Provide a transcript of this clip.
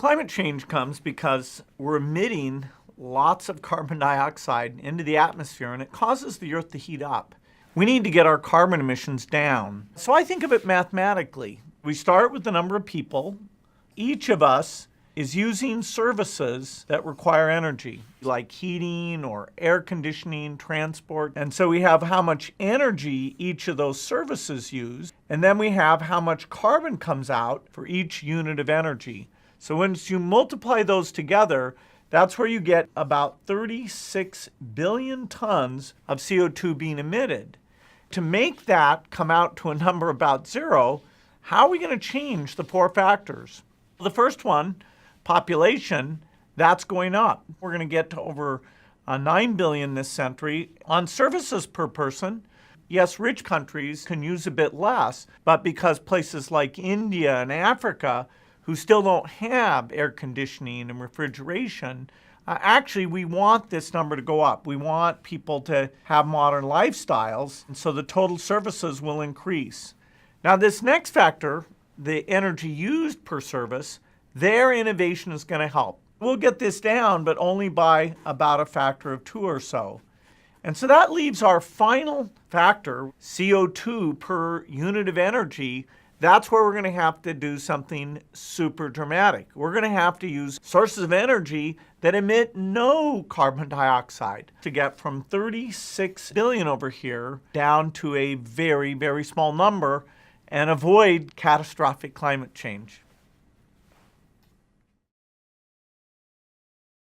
Climate change comes because we're emitting lots of carbon dioxide into the atmosphere, and it causes the Earth to heat up. We need to get our carbon emissions down. So I think of it mathematically. We start with the number of people. Each of us is using services that require energy, like heating or air conditioning, transport. And so we have how much energy each of those services use, and then we have how much carbon comes out for each unit of energy. So once you multiply those together, that's where you get about 36 billion tons of CO2 being emitted. To make that come out to a number about zero, how are we going to change the four factors? The first one, population, that's going up. We're going to get to over 9 billion this century. On services per person, yes, rich countries can use a bit less, but because places like India and Africa, who still don't have air conditioning and refrigeration, actually we want this number to go up. We want people to have modern lifestyles, and so the total services will increase. Now this next factor, the energy used per service, their innovation is going to help. We'll get this down, but only by about a factor of 2 or so. And so that leaves our final factor, CO2 per unit of energy. That's where we're going to have to do something super dramatic. We're going to have to use sources of energy that emit no carbon dioxide to get from 36 billion over here down to a very, very small number and avoid catastrophic climate change.